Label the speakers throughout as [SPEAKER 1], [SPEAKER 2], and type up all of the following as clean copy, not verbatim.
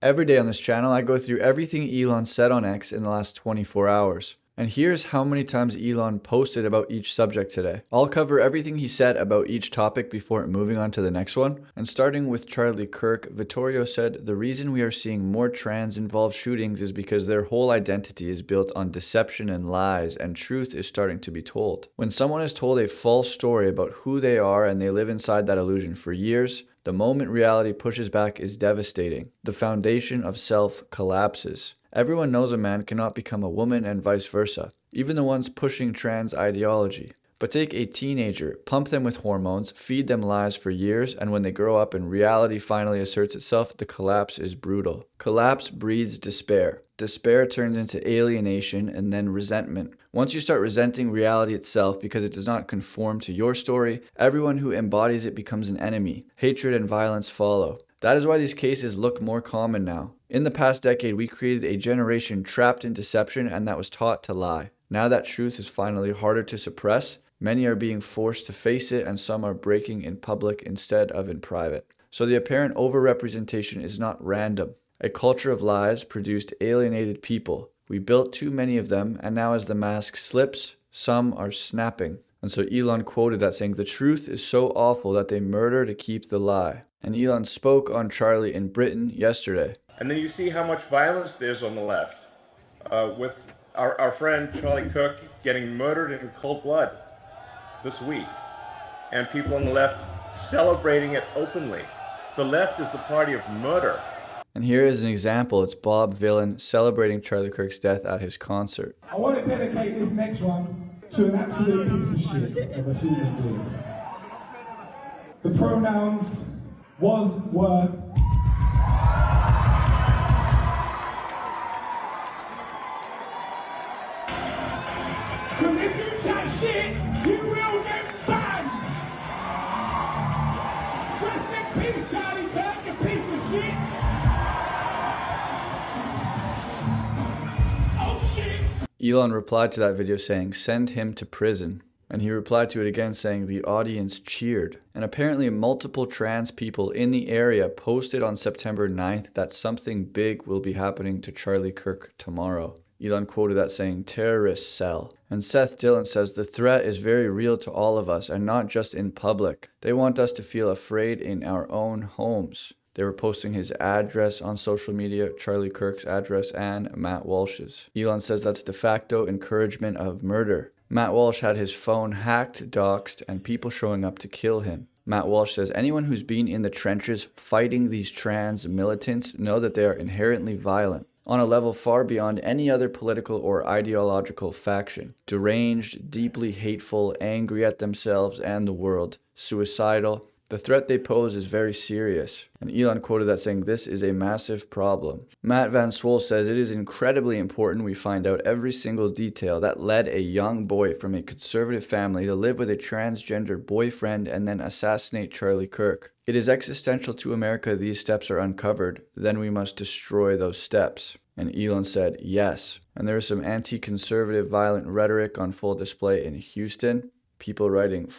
[SPEAKER 1] Every day on this channel, I go through everything Elon said on X in the last 24 hours. And here's how many times Elon posted about each subject today. I'll cover everything he said about each topic before moving on to the next one. And starting with Charlie Kirk, Vittorio said, the reason we are seeing more trans-involved shootings is because their whole identity is built on deception and lies, and truth is starting to be told. When someone is told a false story about who they are and they live inside that illusion for years, the moment reality pushes back is devastating. The foundation of self collapses. Everyone knows a man cannot become a woman and vice versa, even the ones pushing trans ideology. But take a teenager, pump them with hormones, feed them lies for years, and when they grow up and reality finally asserts itself, the collapse is brutal. Collapse breeds despair. Despair turns into alienation and then resentment. Once you start resenting reality itself because it does not conform to your story, everyone who embodies it becomes an enemy. Hatred and violence follow. That is why these cases look more common now. In the past decade, we created a generation trapped in deception and that was taught to lie. Now that truth is finally harder to suppress, many are being forced to face it and some are breaking in public instead of in private. So the apparent overrepresentation is not random. A culture of lies produced alienated people. We built too many of them, and now as the mask slips, some are snapping. And so Elon quoted that saying, the truth is so awful that they murder to keep the lie. And Elon spoke on Charlie in Britain yesterday.
[SPEAKER 2] And then you see how much violence there's on the left, with our friend Charlie Kirk getting murdered in cold blood this week, and people on the left celebrating it openly. The left is the party of murder.
[SPEAKER 1] And here is an example. It's Bob Villain celebrating Charlie Kirk's death at his concert.
[SPEAKER 3] I want to dedicate this next one to an absolute piece of shit of a human being. The pronouns was, were. Because if you chat shit, you will get banned. Rest in peace, Charlie Kirk, you piece of shit.
[SPEAKER 1] Elon replied to that video saying, send him to prison. And he replied to it again saying the audience cheered. And apparently multiple trans people in the area posted on September 9th that something big will be happening to Charlie Kirk tomorrow. Elon quoted that saying, terrorist cell. And Seth Dillon says the threat is very real to all of us and not just in public. They want us to feel afraid in our own homes. They were posting his address on social media, Charlie Kirk's address, and Matt Walsh's. Elon says that's de facto encouragement of murder. Matt Walsh had his phone hacked, doxxed, and people showing up to kill him. Matt Walsh says anyone who's been in the trenches fighting these trans militants know that they are inherently violent, on a level far beyond any other political or ideological faction. Deranged, deeply hateful, angry at themselves and the world, suicidal. The threat they pose is very serious. And Elon quoted that saying, this is a massive problem. Matt Van Swol says it is incredibly important we find out every single detail that led a young boy from a conservative family to live with a transgender boyfriend and then assassinate Charlie Kirk. It is existential to America these steps are uncovered, then we must destroy those steps. And Elon said, yes. And there is some anti-conservative violent rhetoric on full display in Houston. People writing,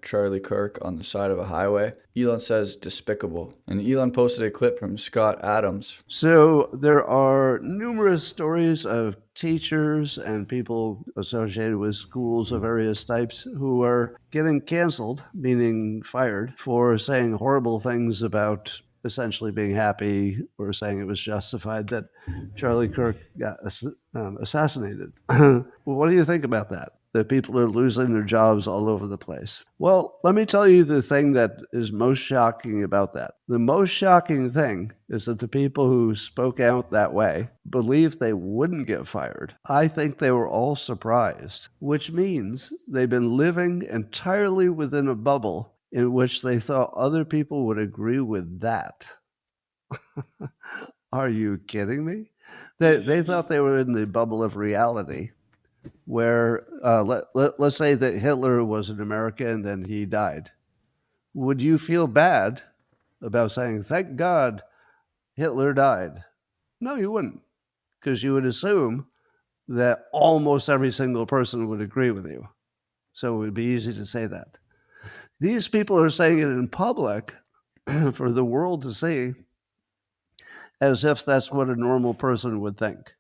[SPEAKER 1] Charlie Kirk on the side of a highway. Elon says despicable. And Elon posted a clip from Scott Adams.
[SPEAKER 4] So there are numerous stories of teachers and people associated with schools of various types who are getting canceled, meaning fired, for saying horrible things about essentially being happy or saying it was justified that Charlie Kirk got assassinated. What do you think about that? That people are losing their jobs all over the place. Well, let me tell you the thing that is most shocking about that. The most shocking thing is that the people who spoke out that way believed they wouldn't get fired. I think they were all surprised, which means they've been living entirely within a bubble in which they thought other people would agree with that. Are you kidding me? They thought they were in the bubble of reality, where let's say that Hitler was an American and he died. Would you feel bad about saying, thank God Hitler died? No, you wouldn't, because you would assume that almost every single person would agree with you. So it would be easy to say that. These people are saying it in public for the world to see. as if that's what a normal person would think.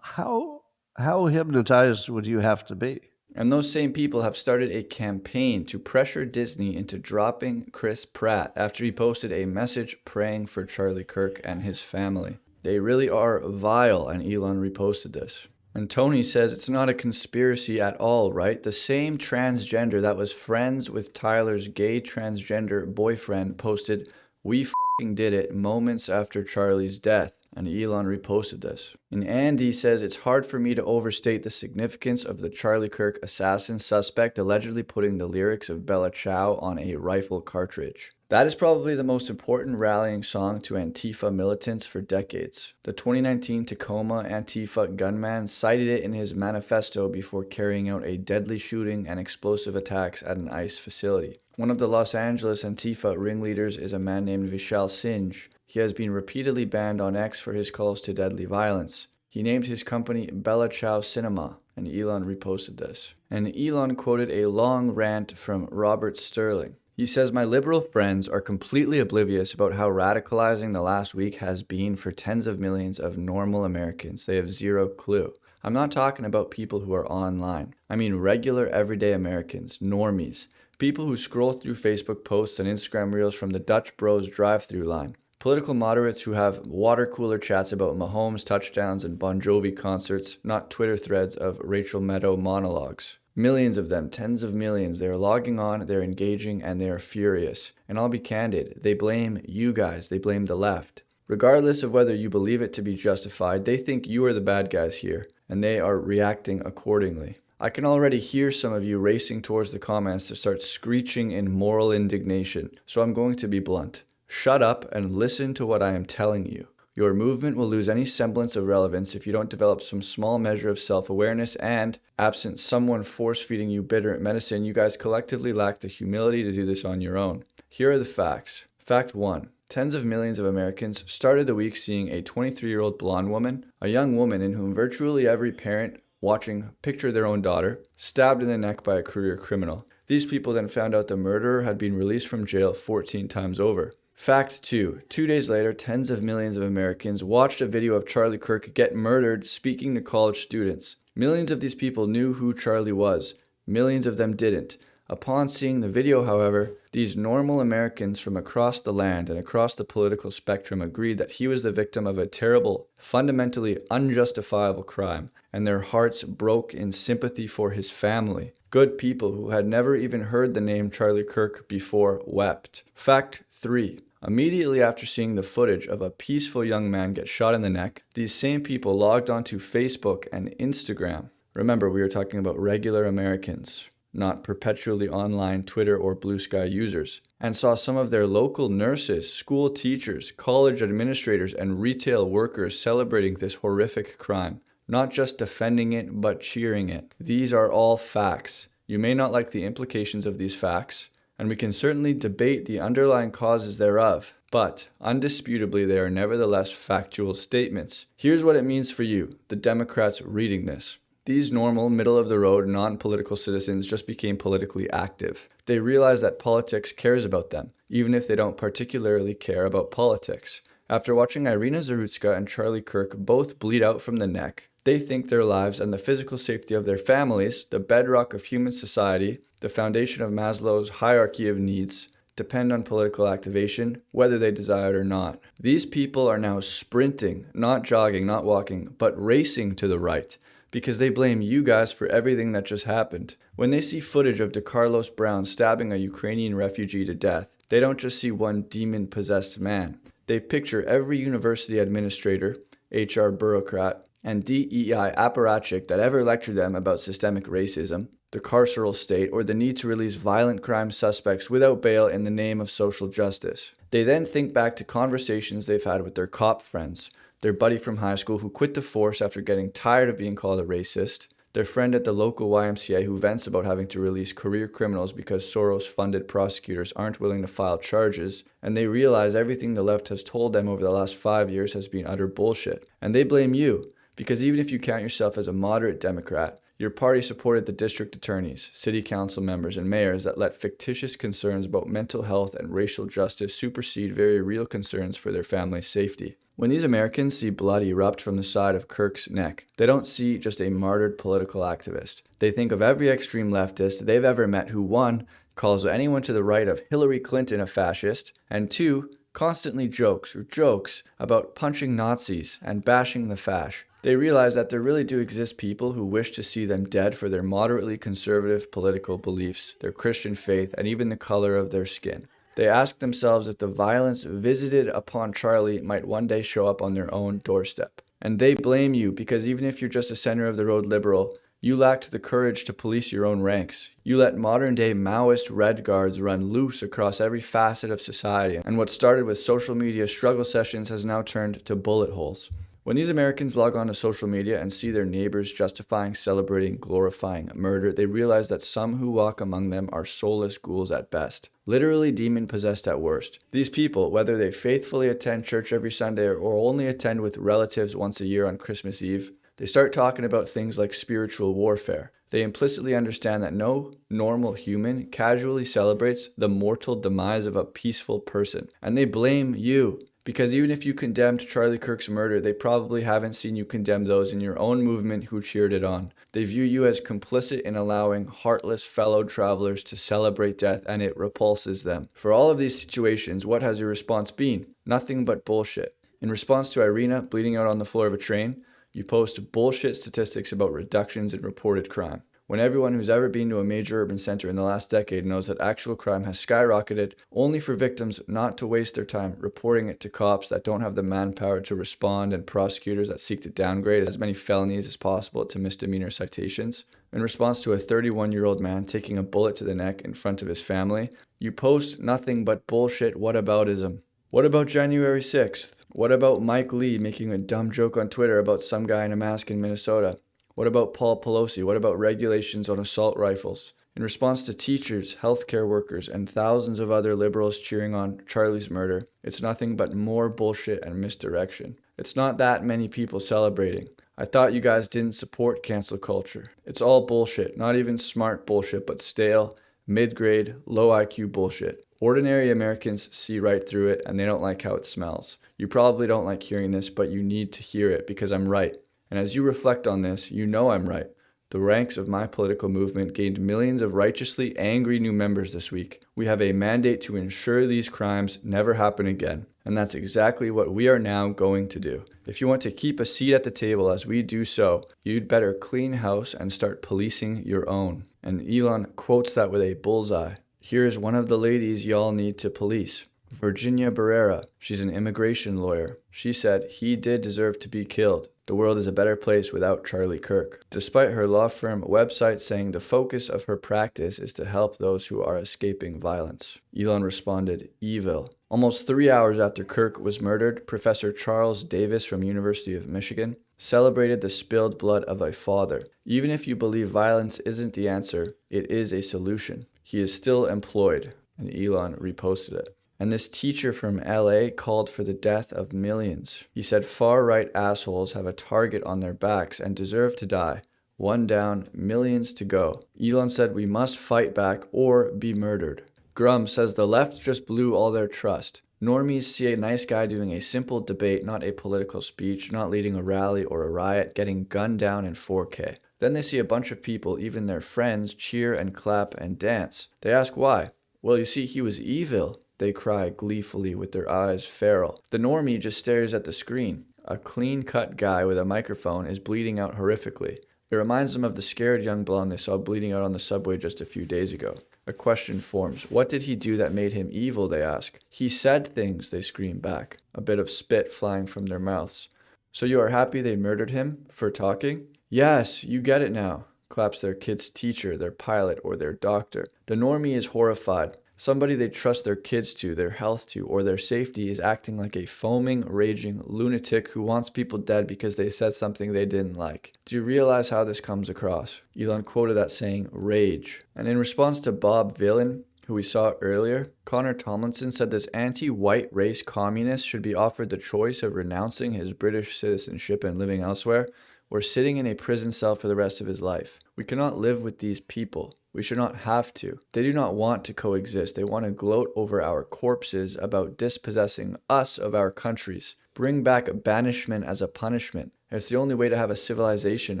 [SPEAKER 4] How hypnotized would you have to be?
[SPEAKER 1] And those same people have started a campaign to pressure Disney into dropping Chris Pratt after he posted a message praying for Charlie Kirk and his family. They really are vile, and Elon reposted this. And Tony says it's not a conspiracy at all, right? The same transgender that was friends with Tyler's gay transgender boyfriend posted, "We f***ing did it," moments after Charlie's death. And Elon reposted this. And Andy says it's hard for me to overstate the significance of the Charlie Kirk assassin suspect allegedly putting the lyrics of Bella Ciao on a rifle cartridge. That is probably the most important rallying song to Antifa militants for decades. The 2019 Tacoma Antifa gunman cited it in his manifesto before carrying out a deadly shooting and explosive attacks at an ICE facility. One of the Los Angeles Antifa ringleaders is a man named Vishal Singh. He has been repeatedly banned on X for his calls to deadly violence. He named his company Bella Ciao Cinema, and Elon reposted this. And Elon quoted a long rant from Robert Sterling. He says, "My liberal friends are completely oblivious about how radicalizing the last week has been for tens of millions of normal Americans. They have zero clue. I'm not talking about people who are online. I mean regular, everyday Americans, normies, people who scroll through Facebook posts and Instagram reels from the Dutch Bros drive-through line. Political moderates who have water cooler chats about Mahomes touchdowns and Bon Jovi concerts, not Twitter threads of Rachel Maddow monologues. Millions of them, tens of millions. They are logging on, they're engaging, and they are furious. And I'll be candid, they blame you guys, they blame the left. Regardless of whether you believe it to be justified, they think you are the bad guys here, and they are reacting accordingly. I can already hear some of you racing towards the comments to start screeching in moral indignation, so I'm going to be blunt. Shut up and listen to what I am telling you. Your movement will lose any semblance of relevance if you don't develop some small measure of self-awareness and, absent someone force-feeding you bitter medicine, you guys collectively lack the humility to do this on your own. Here are the facts. Fact 1. Tens of millions of Americans started the week seeing a 23-year-old blonde woman, a young woman in whom virtually every parent watching pictured their own daughter, stabbed in the neck by a career criminal. These people then found out the murderer had been released from jail 14 times over. Fact 2. 2 days later, tens of millions of Americans watched a video of Charlie Kirk get murdered speaking to college students. Millions of these people knew who Charlie was. Millions of them didn't. Upon seeing the video, however, these normal Americans from across the land and across the political spectrum agreed that he was the victim of a terrible, fundamentally unjustifiable crime, and their hearts broke in sympathy for his family. Good people who had never even heard the name Charlie Kirk before wept. Fact 3. Immediately after seeing the footage of a peaceful young man get shot in the neck, these same people logged onto Facebook and Instagram. Remember, we are talking about regular Americans, not perpetually online Twitter or Blue Sky users, and saw some of their local nurses, school teachers, college administrators, and retail workers celebrating this horrific crime. Not just defending it, but cheering it. These are all facts. You may not like the implications of these facts, and we can certainly debate the underlying causes thereof, but undisputably they are nevertheless factual statements. Here's what it means for you, the Democrats reading this. These normal, middle-of-the-road, non-political citizens just became politically active. They realize that politics cares about them, even if they don't particularly care about politics. After watching Irina Zarutska and Charlie Kirk both bleed out from the neck, they think their lives and the physical safety of their families, the bedrock of human society, the foundation of Maslow's hierarchy of needs, depend on political activation, whether they desire it or not. These people are now sprinting, not jogging, not walking, but racing to the right, because they blame you guys for everything that just happened. When they see footage of DeCarlos Brown stabbing a Ukrainian refugee to death, they don't just see one demon-possessed man. They picture every university administrator, HR bureaucrat, and DEI apparatchik that ever lectured them about systemic racism, the carceral state, or the need to release violent crime suspects without bail in the name of social justice. They then think back to conversations they've had with their cop friends, their buddy from high school who quit the force after getting tired of being called a racist, their friend at the local YMCA who vents about having to release career criminals because Soros-funded prosecutors aren't willing to file charges, and they realize everything the left has told them over the last 5 years has been utter bullshit. And they blame you, because even if you count yourself as a moderate Democrat, Your party supported the district attorneys, city council members, and mayors that let fictitious concerns about mental health and racial justice supersede very real concerns for their family's safety. When these Americans see blood erupt from the side of Kirk's neck, they don't see just a martyred political activist. They think of every extreme leftist they've ever met who, one, calls anyone to the right of Hillary Clinton a fascist, and two, constantly jokes about punching Nazis and bashing the fash. They realize that there really do exist people who wish to see them dead for their moderately conservative political beliefs, their Christian faith, and even the color of their skin. They ask themselves if the violence visited upon Charlie might one day show up on their own doorstep. And they blame you because even if you're just a center-of-the-road liberal, you lacked the courage to police your own ranks. You let modern-day Maoist Red Guards run loose across every facet of society, and what started with social media struggle sessions has now turned to bullet holes. When these Americans log on to social media and see their neighbors justifying, celebrating, glorifying murder, they realize that some who walk among them are soulless ghouls at best, literally demon-possessed at worst. These people, whether they faithfully attend church every Sunday or only attend with relatives once a year on Christmas Eve, they start talking about things like spiritual warfare. They implicitly understand that no normal human casually celebrates the mortal demise of a peaceful person. And they blame you. Because even if you condemned Charlie Kirk's murder, they probably haven't seen you condemn those in your own movement who cheered it on. They view you as complicit in allowing heartless fellow travelers to celebrate death, and it repulses them. For all of these situations, what has your response been? Nothing but bullshit. In response to Irina bleeding out on the floor of a train, you post bullshit statistics about reductions in reported crime. When everyone who's ever been to a major urban center in the last decade knows that actual crime has skyrocketed, only for victims not to waste their time reporting it to cops that don't have the manpower to respond and prosecutors that seek to downgrade as many felonies as possible to misdemeanor citations. In response to a 31-year-old man taking a bullet to the neck in front of his family, you post nothing but bullshit whataboutism. What about January 6th? What about Mike Lee making a dumb joke on Twitter about some guy in a mask in Minnesota? What about Paul Pelosi? What about regulations on assault rifles? In response to teachers, healthcare workers, and thousands of other liberals cheering on Charlie's murder, it's nothing but more bullshit and misdirection. It's not that many people celebrating. I thought you guys didn't support cancel culture. It's all bullshit, not even smart bullshit, but stale, mid-grade, low IQ bullshit. Ordinary Americans see right through it, and they don't like how it smells. You probably don't like hearing this, but you need to hear it because I'm right. And as you reflect on this, you know I'm right. The ranks of my political movement gained millions of righteously angry new members this week. We have a mandate to ensure these crimes never happen again. And that's exactly what we are now going to do. If you want to keep a seat at the table as we do so, you'd better clean house and start policing your own. And Elon quotes that with a bullseye. Here's one of the ladies y'all need to police. Virginia Barrera. She's an immigration lawyer. She said he did deserve to be killed. The world is a better place without Charlie Kirk. Despite her law firm website saying the focus of her practice is to help those who are escaping violence. Elon responded, evil. Almost 3 hours after Kirk was murdered, Professor Charles Davis from University of Michigan celebrated the spilled blood of a father. Even if you believe violence isn't the answer, it is a solution. He is still employed, and Elon reposted it. And this teacher from LA called for the death of millions. He said far-right assholes have a target on their backs and deserve to die. One down, millions to go. Elon said we must fight back or be murdered. Grum says the left just blew all their trust. Normies see a nice guy doing a simple debate, not a political speech, not leading a rally or a riot, getting gunned down in 4K. Then they see a bunch of people, even their friends, cheer and clap and dance. They ask why. Well, you see, he was evil. They cry gleefully with their eyes feral. The normie just stares at the screen. A clean-cut guy with a microphone is bleeding out horrifically. It reminds them of the scared young blonde they saw bleeding out on the subway just a few days ago. A question forms. What did he do that made him evil, they ask. He said things, they scream back, a bit of spit flying from their mouths. So you are happy they murdered him for talking? Yes, you get it now, claps their kid's teacher, their pilot, or their doctor. The normie is horrified. Somebody they trust their kids to, their health to, or their safety is acting like a foaming, raging lunatic who wants people dead because they said something they didn't like. Do you realize how this comes across? Elon quoted that saying, rage. And in response to Bob Villain, who we saw earlier, Connor Tomlinson said this anti-white race communist should be offered the choice of renouncing his British citizenship and living elsewhere, or sitting in a prison cell for the rest of his life. We cannot live with these people. We should not have to. They do not want to coexist. They want to gloat over our corpses about dispossessing us of our countries. Bring back banishment as a punishment. It's the only way to have a civilization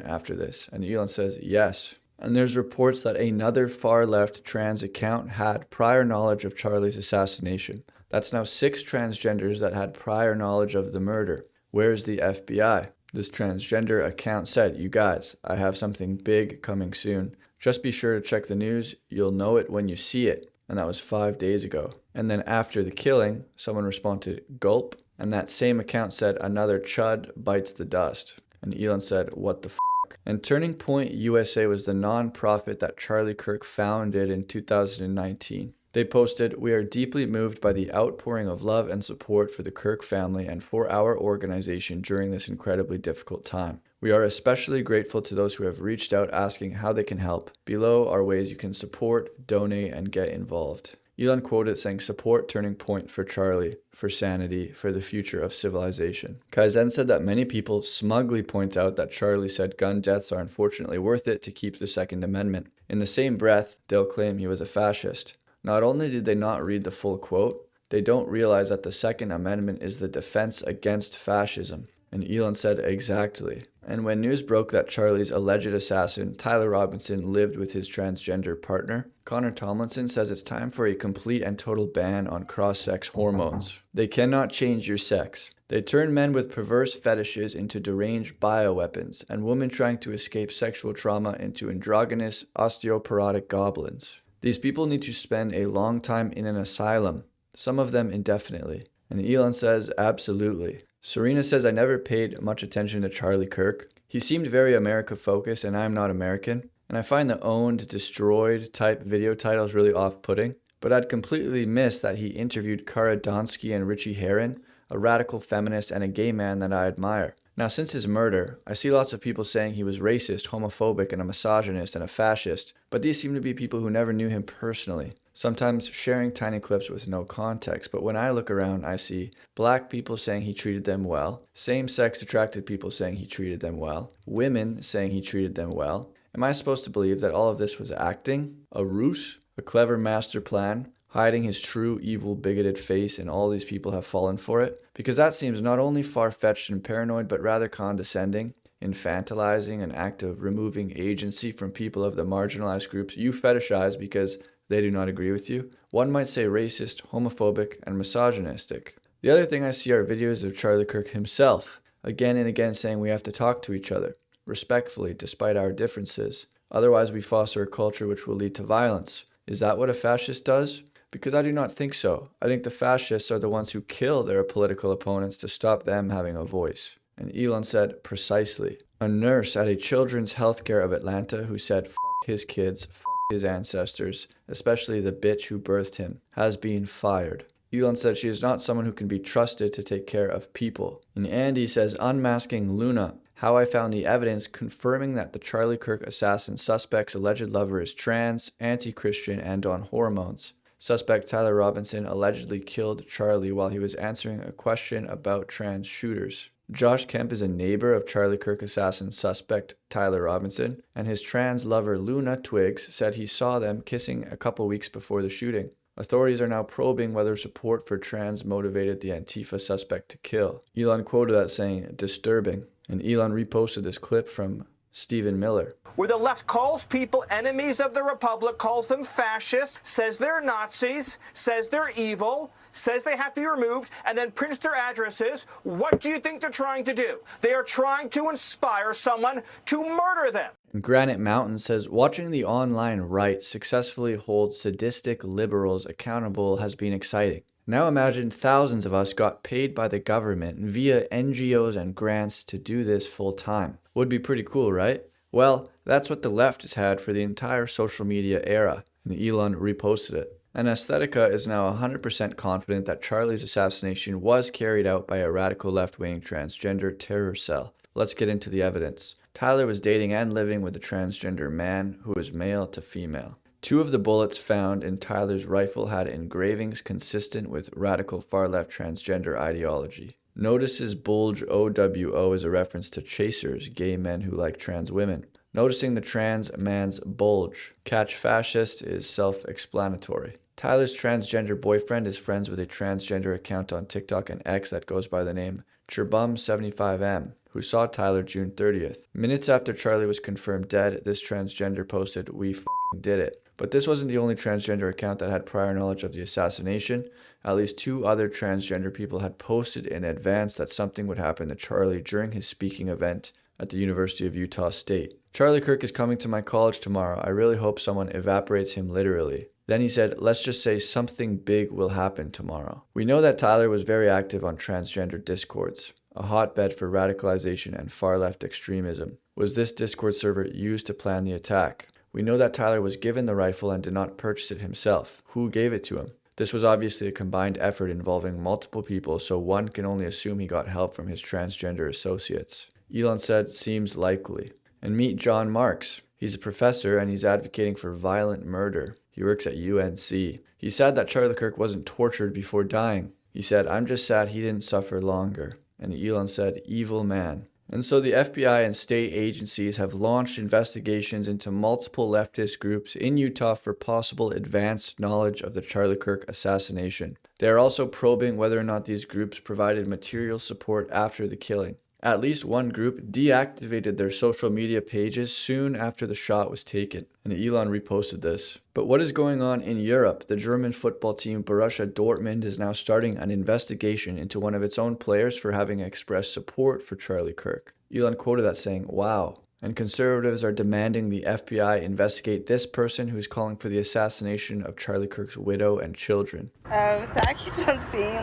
[SPEAKER 1] after this. And Elon says, yes. And there's reports that another far-left trans account had prior knowledge of Charlie's assassination. That's now 6 transgenders that had prior knowledge of the murder. Where's the FBI? This transgender account said, you guys, I have something big coming soon. Just be sure to check the news. You'll know it when you see it. And that was 5 days ago. And then after the killing, someone responded, gulp. And that same account said, another chud bites the dust. And Elon said, what the f***? And Turning Point USA was the non-profit that Charlie Kirk founded in 2019. They posted, we are deeply moved by the outpouring of love and support for the Kirk family and for our organization during this incredibly difficult time. We are especially grateful to those who have reached out asking how they can help. Below are ways you can support, donate, and get involved. Elon quoted saying, support Turning Point for Charlie, for sanity, for the future of civilization. Kaizen said that many people smugly point out that Charlie said gun deaths are unfortunately worth it to keep the Second Amendment. In the same breath, they'll claim he was a fascist. Not only did they not read the full quote, they don't realize that the Second Amendment is the defense against fascism. And Elon said, exactly. And when news broke that Charlie's alleged assassin, Tyler Robinson, lived with his transgender partner, Connor Tomlinson says it's time for a complete and total ban on cross-sex hormones. They cannot change your sex. They turn men with perverse fetishes into deranged bioweapons, and women trying to escape sexual trauma into androgynous, osteoporotic goblins. These people need to spend a long time in an asylum, some of them indefinitely. And Elon says, absolutely. Serena says, I never paid much attention to Charlie Kirk. He seemed very America-focused, and I'm not American. And I find the owned, destroyed type video titles really off-putting. But I'd completely missed that he interviewed Kara Donsky and Richie Herron, a radical feminist and a gay man that I admire. Now, since his murder, I see lots of people saying he was racist, homophobic, and a misogynist and a fascist, but these seem to be people who never knew him personally, sometimes sharing tiny clips with no context. But when I look around, I see black people saying he treated them well, same-sex attracted people saying he treated them well, women saying he treated them well. Am I supposed to believe that all of this was acting? A ruse? A clever master plan? Hiding his true, evil, bigoted face, and all these people have fallen for it? Because that seems not only far-fetched and paranoid, but rather condescending, infantilizing, an act of removing agency from people of the marginalized groups you fetishize because they do not agree with you. One might say racist, homophobic, and misogynistic. The other thing I see are videos of Charlie Kirk himself, again and again saying we have to talk to each other, respectfully, despite our differences. Otherwise, we foster a culture which will lead to violence. Is that what a fascist does? Because I do not think so. I think the fascists are the ones who kill their political opponents to stop them having a voice. And Elon said, precisely. A nurse at a children's healthcare of Atlanta who said, fuck his kids, fuck his ancestors, especially the bitch who birthed him, has been fired. Elon said she is not someone who can be trusted to take care of people. And Andy says, unmasking Luna, how I found the evidence confirming that the Charlie Kirk assassin suspect's alleged lover is trans, anti-Christian, and on hormones. Suspect Tyler Robinson allegedly killed Charlie while he was answering a question about trans shooters. Josh Kemp is a neighbor of Charlie Kirk assassin suspect Tyler Robinson, and his trans lover Luna Twiggs said he saw them kissing a couple weeks before the shooting. Authorities are now probing whether support for trans motivated the Antifa suspect to kill. Elon quoted that saying, disturbing, and Elon reposted this clip from Stephen Miller.
[SPEAKER 5] Where the left calls people enemies of the Republic, calls them fascists, says they're Nazis, says they're evil, says they have to be removed, and then prints their addresses. What do you think they're trying to do? They are trying to inspire someone to murder them.
[SPEAKER 1] Granite Mountain says, watching the online right successfully hold sadistic liberals accountable has been exciting. Now imagine thousands of us got paid by the government via NGOs and grants to do this full time. Would be pretty cool, right? Well, that's what the left has had for the entire social media era, and Elon reposted it. And Aesthetica is now 100% confident that Charlie's assassination was carried out by a radical left-wing transgender terror cell. Let's get into the evidence. Tyler was dating and living with a transgender man who was male to female. 2 of the bullets found in Tyler's rifle had engravings consistent with radical far-left transgender ideology. Notices bulge OWO is a reference to chasers, gay men who like trans women. Noticing the trans man's bulge. Catch fascist is self-explanatory. Tyler's transgender boyfriend is friends with a transgender account on TikTok and X that goes by the name Cherbum75M, who saw Tyler June 30th. Minutes after Charlie was confirmed dead, this transgender posted, "We f***ing did it." But this wasn't the only transgender account that had prior knowledge of the assassination. At least 2 other transgender people had posted in advance that something would happen to Charlie during his speaking event at the University of Utah State. "Charlie Kirk is coming to my college tomorrow. I really hope someone evaporates him literally." Then he said, "Let's just say something big will happen tomorrow." We know that Tyler was very active on transgender discords, a hotbed for radicalization and far-left extremism. Was this Discord server used to plan the attack? We know that Tyler was given the rifle and did not purchase it himself. Who gave it to him? This was obviously a combined effort involving multiple people, so one can only assume he got help from his transgender associates. Elon said, "Seems likely." And meet John Marks. He's a professor and he's advocating for violent murder. He works at UNC. He said that Charlie Kirk wasn't tortured before dying. He said, "I'm just sad he didn't suffer longer." And Elon said, "Evil man." And so the FBI and state agencies have launched investigations into multiple leftist groups in Utah for possible advanced knowledge of the Charlie Kirk assassination. They are also probing whether or not these groups provided material support after the killing. At least one group deactivated their social media pages soon after the shot was taken, and Elon reposted this. But what is going on in Europe? The German football team Borussia Dortmund is now starting an investigation into one of its own players for having expressed support for Charlie Kirk. Elon quoted that saying, "Wow." And conservatives are demanding the FBI investigate this person who's calling for the assassination of Charlie Kirk's widow and children.
[SPEAKER 6] So I keep on seeing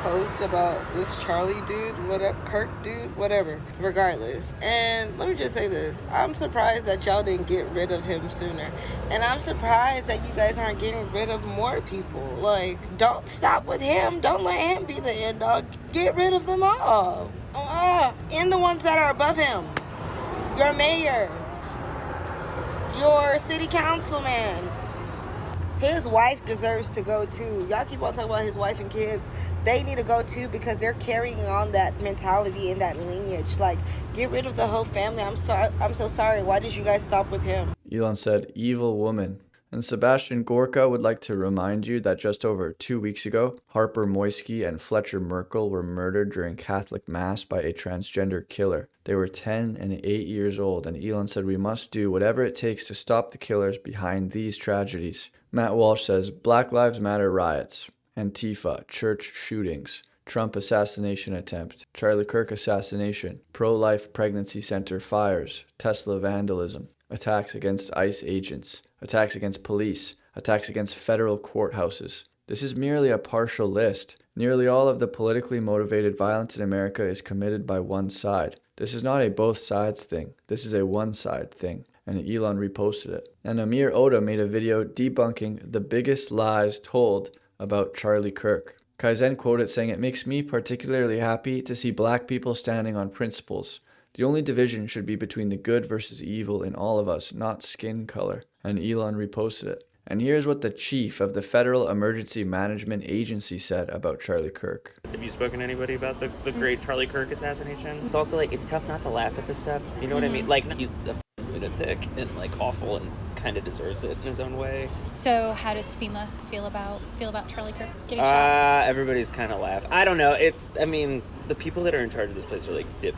[SPEAKER 6] post about this Charlie dude, whatever, Kirk dude, whatever, regardless. And let me just say this. I'm surprised that y'all didn't get rid of him sooner. And I'm surprised that you guys aren't getting rid of more people. Don't stop with him. Don't let him be the end dog. Get rid of them all. And the ones that are above him. Your mayor. Your city councilman. His wife deserves to go too. Y'all keep on talking about his wife and kids. They need to go too because they're carrying on that mentality and that lineage. Get rid of the whole family. I'm so sorry. Why did you guys stop with him?
[SPEAKER 1] Elon said, "Evil woman." And Sebastian Gorka would like to remind you that just over 2 weeks ago, Harper Moisky and Fletcher Merkel were murdered during Catholic Mass by a transgender killer. They were 10 and 8 years old, and Elon said we must do whatever it takes to stop the killers behind these tragedies. Matt Walsh says, "Black Lives Matter riots, Antifa, church shootings, Trump assassination attempt, Charlie Kirk assassination, pro-life pregnancy center fires, Tesla vandalism, attacks against ICE agents, attacks against police, attacks against federal courthouses." This is merely a partial list. Nearly all of the politically motivated violence in America is committed by one side. This is not a both sides thing. This is a one side thing. And Elon reposted it. And Amir Oda made a video debunking the biggest lies told about Charlie Kirk. Kaizen quoted saying, "It makes me particularly happy to see black people standing on principles. The only division should be between the good versus evil in all of us, not skin color." And Elon reposted it. And here's what the chief of the Federal Emergency Management Agency said about Charlie Kirk.
[SPEAKER 7] Have you spoken to anybody about the great Charlie Kirk assassination? It's also it's tough not to laugh at this stuff. You know what I mean? He's a lunatic and awful and kind of deserves it in his own way.
[SPEAKER 8] So how does FEMA feel about Charlie Kirk getting shot?
[SPEAKER 7] Everybody's kind of laugh. I don't know. The people that are in charge of this place are dip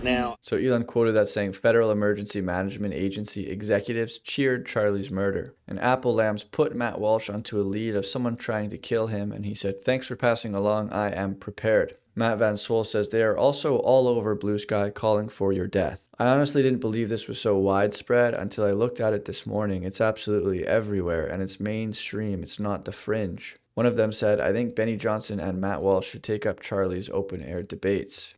[SPEAKER 7] now.
[SPEAKER 1] So Elon quoted that saying Federal Emergency Management Agency executives cheered Charlie's murder. And Apple Lambs put Matt Walsh onto a lead of someone trying to kill him, and he said, "Thanks for passing along, I am prepared." Matt Van Swol says they are also all over Blue Sky calling for your death. I honestly didn't believe this was so widespread until I looked at it this morning. It's absolutely everywhere, and it's mainstream. It's not the fringe. One of them said, "I think Benny Johnson and Matt Walsh should take up Charlie's open-air debates. ...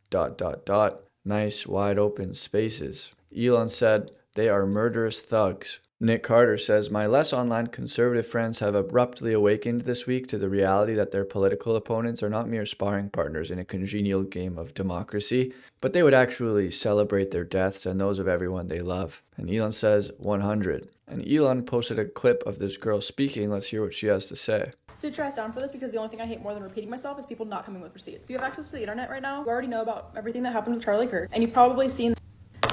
[SPEAKER 1] Nice, wide open spaces." Elon said, "They are murderous thugs." Nick Carter says, "My less online conservative friends have abruptly awakened this week to the reality that their political opponents are not mere sparring partners in a congenial game of democracy, but they would actually celebrate their deaths and those of everyone they love." And Elon says, 100. And Elon posted a clip of this girl speaking. Let's hear what she has to say.
[SPEAKER 9] Sit your ass down for this, because the only thing I hate more than repeating myself is people not coming with receipts. You have access to the internet right now. You already know about everything that happened with Charlie Kirk, and you've probably seen.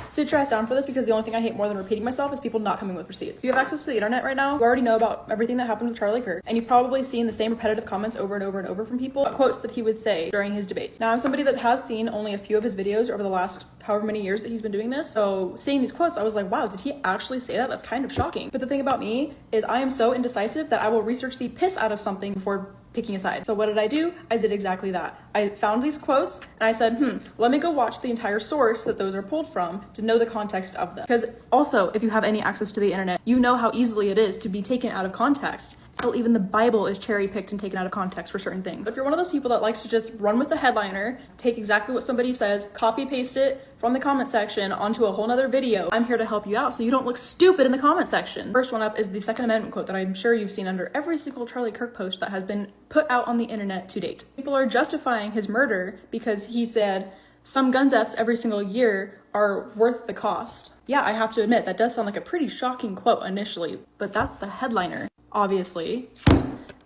[SPEAKER 9] Sit your ass down for this, because the only thing I hate more than repeating myself is people not coming with receipts. You have access to the internet right now. You already know about everything that happened with Charlie Kirk, and you've probably seen the same repetitive comments over and over and over from people, quotes that he would say during his debates. Now, I'm somebody that has seen only a few of his videos over the last however many years that he's been doing this, so seeing these quotes, I was like, wow, did he actually say that? That's kind of shocking. But the thing about me is I am so indecisive that I will research the piss out of something before picking a side. So what did I do? I did exactly that. I found these quotes and I said, let me go watch the entire source that those are pulled from to know the context of them. Because also, if you have any access to the internet, you know how easily it is to be taken out of context. Hell, even the Bible is cherry-picked and taken out of context for certain things. If you're one of those people that likes to just run with the headliner, take exactly what somebody says, copy-paste it from the comment section onto a whole nother video, I'm here to help you out so you don't look stupid in the comment section. First one up is the Second Amendment quote that I'm sure you've seen under every single Charlie Kirk post that has been put out on the internet to date. People are justifying his murder because he said, some gun deaths every single year are worth the cost. Yeah, I have to admit, that does sound like a pretty shocking quote initially, but that's the headliner. Obviously,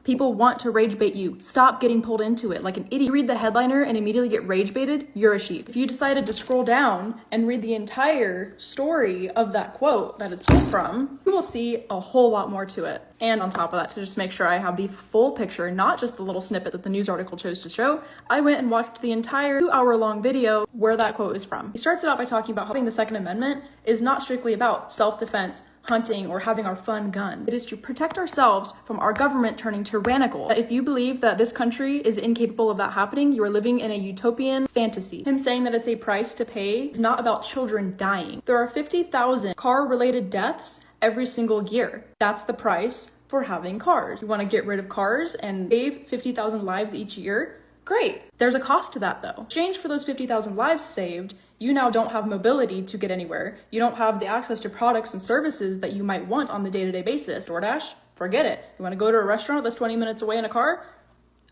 [SPEAKER 9] people want to rage bait you. Stop getting pulled into it like an idiot. You read the headliner and immediately get rage baited, you're a sheep. If you decided to scroll down and read the entire story of that quote that it's pulled from, you will see a whole lot more to it. And on top of that, to just make sure I have the full picture, not just the little snippet that the news article chose to show, I went and watched the entire 2-hour-long video where that quote is from. He starts it out by talking about how the Second Amendment is not strictly about self-defense, hunting, or having our fun gun. It is to protect ourselves from our government turning tyrannical. That if you believe that this country is incapable of that happening, you are living in a utopian fantasy. Him saying that it's a price to pay is not about children dying. There are 50,000 car-related deaths every single year. That's the price for having cars. You want to get rid of cars and save 50,000 lives each year? Great. There's a cost to that though. In exchange for those 50,000 lives saved, you now don't have mobility to get anywhere. You don't have the access to products and services that you might want on the day-to-day basis. DoorDash, forget it. You want to go to a restaurant that's 20 minutes away in a car?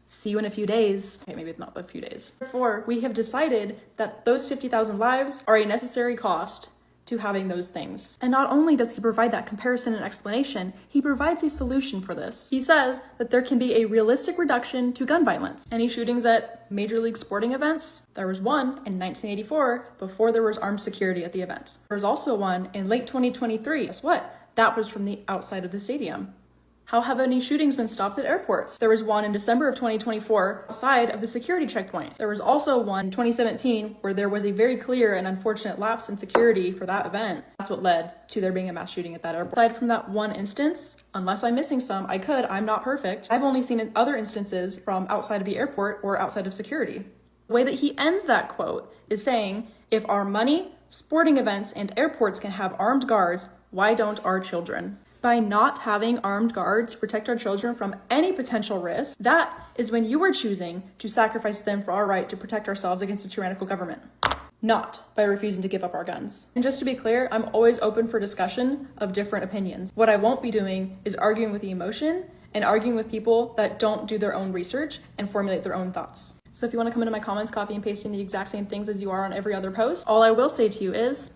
[SPEAKER 9] See you in a few days. Okay, maybe it's not a few days. Therefore, we have decided that those 50,000 lives are a necessary cost to having those things. And not only does he provide that comparison and explanation, he provides a solution for this. He says that there can be a realistic reduction to gun violence. Any shootings at major league sporting events? There was one in 1984 before there was armed security at the events. There was also one in late 2023. Guess what? That was from the outside of the stadium. How have any shootings been stopped at airports? There was one in December of 2024 outside of the security checkpoint. There was also one in 2017 where there was a very clear and unfortunate lapse in security for that event. That's what led to there being a mass shooting at that airport. Aside from that one instance, unless I'm missing some, I'm not perfect. I've only seen other instances from outside of the airport or outside of security. The way that he ends that quote is saying, if our money, sporting events, and airports can have armed guards, why don't our children? By not having armed guards to protect our children from any potential risk, that is when you are choosing to sacrifice them for our right to protect ourselves against a tyrannical government. Not by refusing to give up our guns. And just to be clear, I'm always open for discussion of different opinions. What I won't be doing is arguing with the emotion and arguing with people that don't do their own research and formulate their own thoughts. So if you want to come into my comments, copy and pasting the exact same things as you are on every other post, all I will say to you is,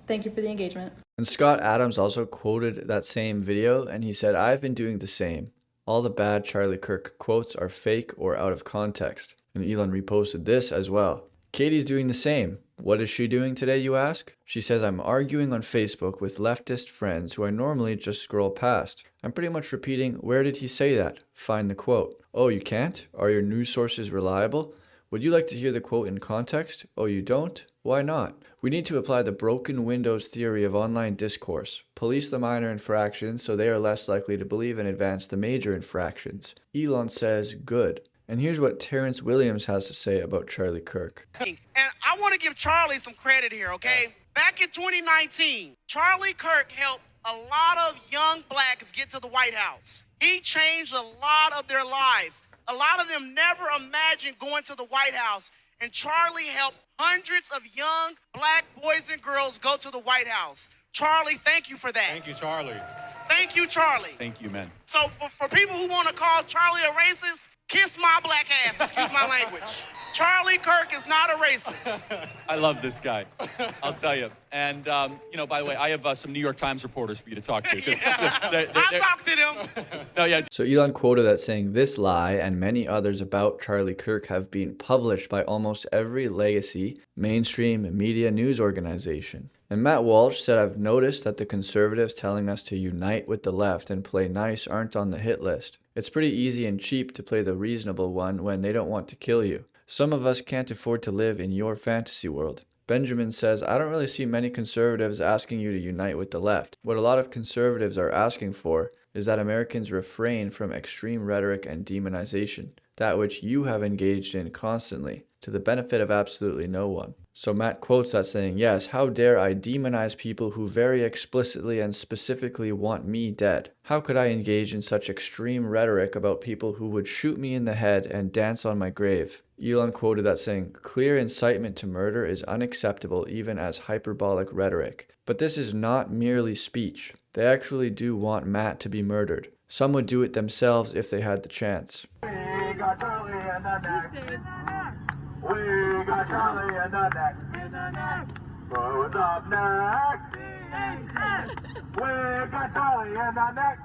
[SPEAKER 9] thank you for the engagement.
[SPEAKER 1] And Scott Adams also quoted that same video, and he said, I've been doing the same. All the bad Charlie Kirk quotes are fake or out of context. And Elon reposted this as well. Katie's doing the same. What is she doing today, you ask? She says, I'm arguing on Facebook with leftist friends who I normally just scroll past. I'm pretty much repeating, where did he say that? Find the quote. Oh, you can't? Are your news sources reliable? Would you like to hear the quote in context? Oh, you don't? Why not? We need to apply the broken windows theory of online discourse. Police the minor infractions so they are less likely to believe and advance the major infractions. Elon says, good. And here's what Terrence Williams has to say about Charlie Kirk.
[SPEAKER 10] And I want to give Charlie some credit here, okay? Back in 2019, Charlie Kirk helped a lot of young blacks get to the White House. He changed a lot of their lives. A lot of them never imagined going to the White House, and Charlie helped hundreds of young black boys and girls go to the White House. Charlie, thank you for that.
[SPEAKER 11] Thank you, Charlie.
[SPEAKER 10] Thank you, Charlie.
[SPEAKER 11] Thank you, man.
[SPEAKER 10] So for people who want to call Charlie a racist, Kiss my black ass, excuse my language. Charlie Kirk is not a racist.
[SPEAKER 11] I love this guy, I'll tell you. And, by the way, I have some New York Times reporters for you to talk to.
[SPEAKER 10] I'll talk to them.
[SPEAKER 11] No, yeah.
[SPEAKER 1] So Elon quoted that saying, "This lie and many others about Charlie Kirk have been published by almost every legacy mainstream media news organization." And Matt Walsh said, "I've noticed that the conservatives telling us to unite with the left and play nice aren't on the hit list. It's pretty easy and cheap to play the reasonable one when they don't want to kill you. Some of us can't afford to live in your fantasy world." Benjamin says, "I don't really see many conservatives asking you to unite with the left. What a lot of conservatives are asking for is that Americans refrain from extreme rhetoric and demonization, that which you have engaged in constantly, to the benefit of absolutely no one." So Matt quotes that saying, "Yes, how dare I demonize people who very explicitly and specifically want me dead? How could I engage in such extreme rhetoric about people who would shoot me in the head and dance on my grave?" Elon quoted that saying, "Clear incitement to murder is unacceptable even as hyperbolic rhetoric. But this is not merely speech. They actually do want Matt to be murdered. Some would do it themselves if they had the chance."
[SPEAKER 12] We got Charlie in the neck. We got Charlie in the neck. Who's up next? We got Charlie in the neck.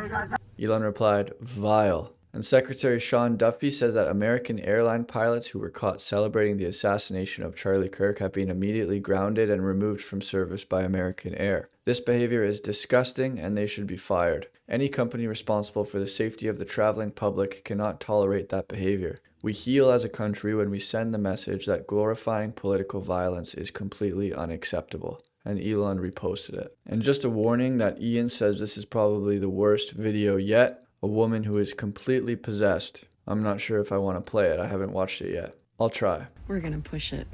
[SPEAKER 12] We got
[SPEAKER 1] Elon replied, "Vile." And Secretary Sean Duffy says that American airline pilots who were caught celebrating the assassination of Charlie Kirk have been immediately grounded and removed from service by American Air. This behavior is disgusting and they should be fired. Any company responsible for the safety of the traveling public cannot tolerate that behavior. We heal as a country when we send the message that glorifying political violence is completely unacceptable. And Elon reposted it. And just a warning that Ian says this is probably the worst video yet. A woman who is completely possessed. I'm not sure if I want to play it. I haven't watched it yet. I'll try.
[SPEAKER 13] We're going to push it.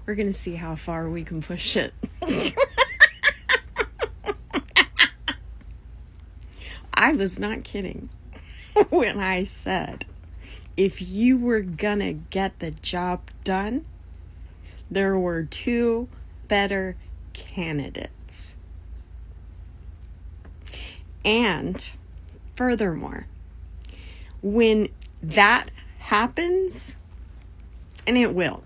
[SPEAKER 13] We're going to see how far we can push it. I was not kidding when I said, if you were going to get the job done, there were two better candidates. And furthermore, when that happens, and it will.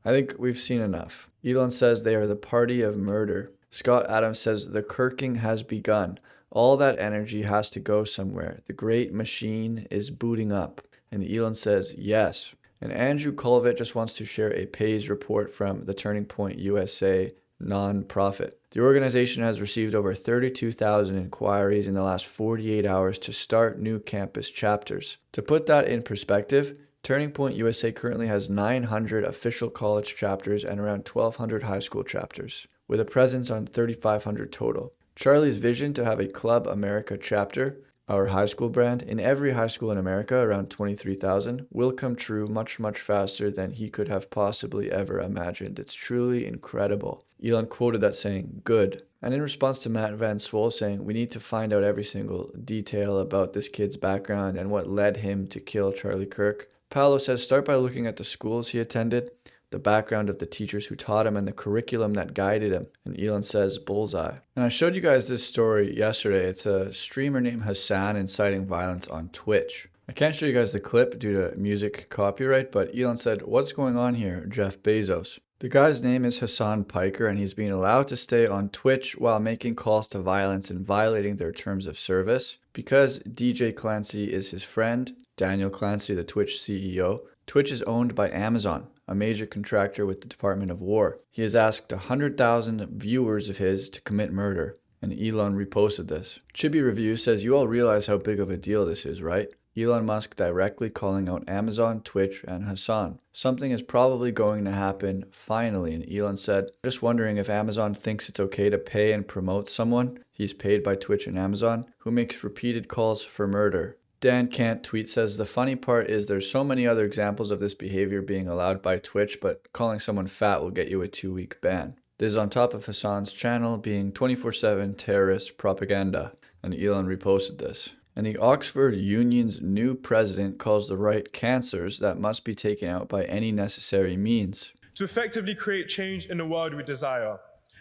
[SPEAKER 1] I think we've seen enough. Elon says they are the party of murder. Scott Adams says the Kirking has begun. All that energy has to go somewhere. The great machine is booting up. And Elon says yes. And Andrew Colvett just wants to share a PAYS report from the Turning Point USA non-profit. The organization has received over 32,000 inquiries in the last 48 hours to start new campus chapters. To put that in perspective, Turning Point USA currently has 900 official college chapters and around 1,200 high school chapters, with a presence on 3,500 total. Charlie's vision to have a Club America chapter, our high school brand, in every high school in America, around 23,000, will come true much, much faster than he could have possibly ever imagined. It's truly incredible. Elon quoted that saying, "Good." And in response to Matt Van Swol saying, "We need to find out every single detail about this kid's background and what led him to kill Charlie Kirk," Paolo says, "Start by looking at the schools he attended, the background of the teachers who taught him, and the curriculum that guided him." And Elon says, "Bullseye." And I showed you guys this story yesterday. It's a streamer named Hassan inciting violence on Twitch. I can't show you guys the clip due to music copyright, but Elon said, "What's going on here, Jeff Bezos?" The guy's name is Hassan Piker, and he's being allowed to stay on Twitch while making calls to violence and violating their terms of service because DJ Clancy is his friend, Daniel Clancy, the Twitch CEO. Twitch is owned by Amazon, a major contractor with the Department of War. He has asked 100,000 viewers of his to commit murder, and Elon reposted this. Chibi Review says, "You all realize how big of a deal this is, right?" Elon Musk directly calling out Amazon, Twitch, and Hassan. Something is probably going to happen finally, and Elon said, "Just wondering if Amazon thinks it's okay to pay and promote someone, he's paid by Twitch and Amazon, who makes repeated calls for murder." Dan Kant tweet says, "The funny part is there's so many other examples of this behavior being allowed by Twitch, but calling someone fat will get you a 2-week ban. This is on top of Hassan's channel being 24/7 terrorist propaganda." And Elon reposted this. And the Oxford Union's new president calls the right cancers that must be taken out by any necessary means.
[SPEAKER 3] To effectively create change in the world we desire,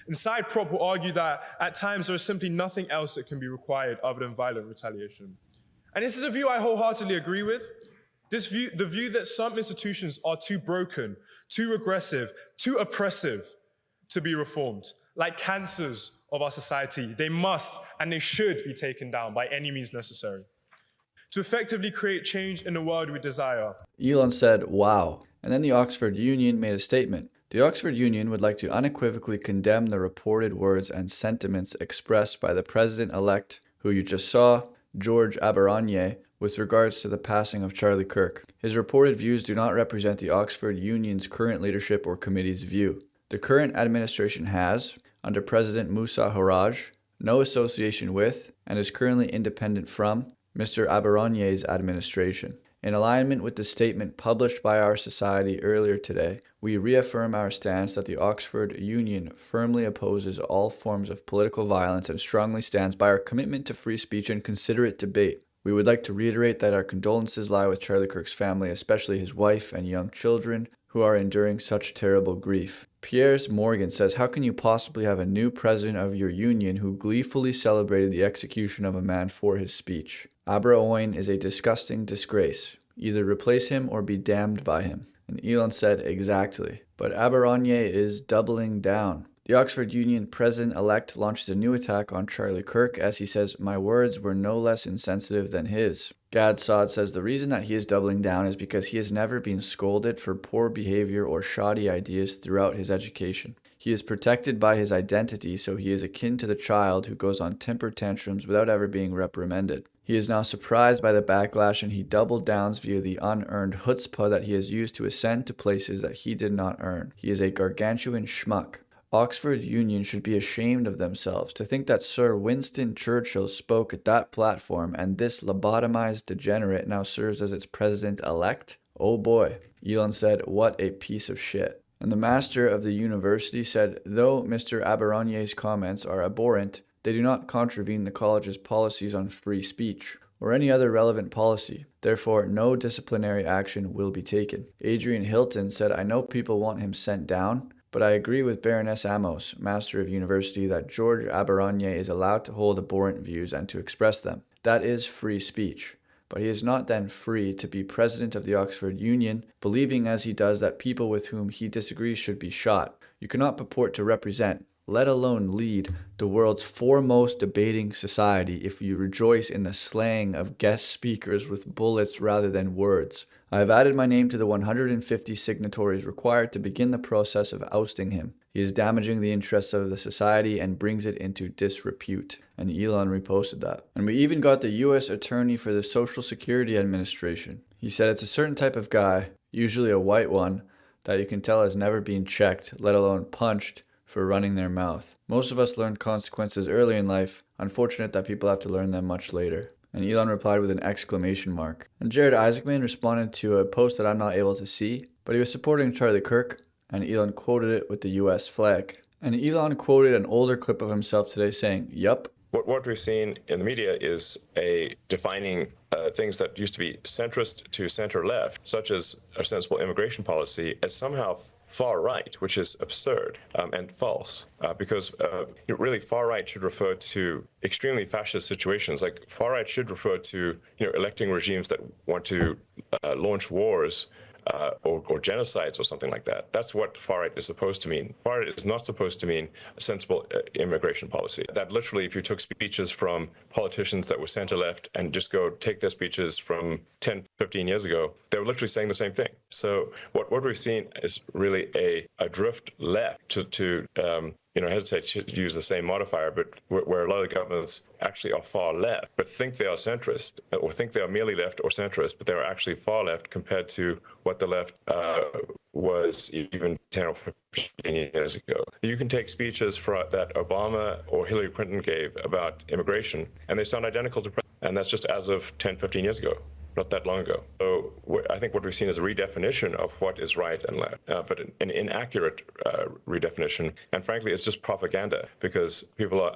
[SPEAKER 14] And side prop will argue that at times there is simply nothing else that can be required other than violent retaliation. And this is a view I wholeheartedly agree with. The view that some institutions are too broken, too aggressive, too oppressive to be reformed. Like cancers of our society, they must and they should be taken down by any means necessary to effectively create change in the world we desire.
[SPEAKER 1] Elon said, wow. And then the Oxford Union made a statement. The Oxford Union would like to unequivocally condemn the reported words and sentiments expressed by the president-elect, who you just saw, George Aberranye, with regards to the passing of Charlie Kirk. His reported views do not represent the Oxford Union's current leadership or committee's view. The current administration has, under President Moussa Haraj, no association with, and is currently independent from, Mr. Aberranye's administration. In alignment with the statement published by our society earlier today, we reaffirm our stance that the Oxford Union firmly opposes all forms of political violence and strongly stands by our commitment to free speech and considerate debate. We would like to reiterate that our condolences lie with Charlie Kirk's family, especially his wife and young children, who are enduring such terrible grief. Piers Morgan says, how can you possibly have a new president of your union who gleefully celebrated the execution of a man for his speech? Aberranye is a disgusting disgrace. Either replace him or be damned by him. And Elon said, exactly. But Aberranye is doubling down. The Oxford Union president-elect launches a new attack on Charlie Kirk as he says, my words were no less insensitive than his. Gad Saad says the reason that he is doubling down is because he has never been scolded for poor behavior or shoddy ideas throughout his education. He is protected by his identity, so he is akin to the child who goes on temper tantrums without ever being reprimanded. He is now surprised by the backlash and he doubled downs via the unearned chutzpah that he has used to ascend to places that he did not earn. He is a gargantuan schmuck. Oxford Union should be ashamed of themselves to think that Sir Winston Churchill spoke at that platform and this lobotomized degenerate now serves as its president-elect? Oh boy. Elon said, what a piece of shit. And the master of the university said, though Mr. Aberranye's comments are abhorrent, they do not contravene the college's policies on free speech or any other relevant policy. Therefore, no disciplinary action will be taken. Adrian Hilton said, I know people want him sent down, but I agree with Baroness Amos, Master of University, that George Aberranye is allowed to hold abhorrent views and to express them. That is free speech. But he is not then free to be president of the Oxford Union, believing as he does that people with whom he disagrees should be shot. You cannot purport to represent, let alone lead, the world's foremost debating society if you rejoice in the slaying of guest speakers with bullets rather than words. I have added my name to the 150 signatories required to begin the process of ousting him. He is damaging the interests of the society and brings it into disrepute. And Elon reposted that. And we even got the U.S. Attorney for the Social Security Administration. He said it's a certain type of guy, usually a white one, that you can tell has never been checked, let alone punched, for running their mouth. Most of us learned consequences early in life. Unfortunate that people have to learn them much later. And Elon replied with an exclamation mark. And Jared Isaacman responded to a post that I'm not able to see, but he was supporting Charlie Kirk, and Elon quoted it with the US flag. And Elon quoted an older clip of himself today saying, yup.
[SPEAKER 15] What we've seen in the media is a defining things that used to be centrist to center-left, such as a sensible immigration policy, as somehow far right, which is absurd and false, because really far right should refer to extremely fascist situations. Like far right should refer to electing regimes that want to launch wars or genocides or something like that. That's what far right is supposed to mean. Far right is not supposed to mean a sensible immigration policy. That literally, if you took speeches from politicians that were center-left and just go take their speeches from 10, 15 years ago, they were literally saying the same thing. So what we've seen is really a drift left to hesitate to use the same modifier, but where a lot of governments actually are far left, but think they are centrist, or think they are merely left or centrist, but they are actually far left compared to what the left was even 10 or 15 years ago. You can take speeches that Obama or Hillary Clinton gave about immigration, and they sound identical to, and that's just as of 10, 15 years ago. Not that long ago. So I think what we've seen is a redefinition of what is right and left, but an inaccurate redefinition. And frankly, it's just propaganda, because people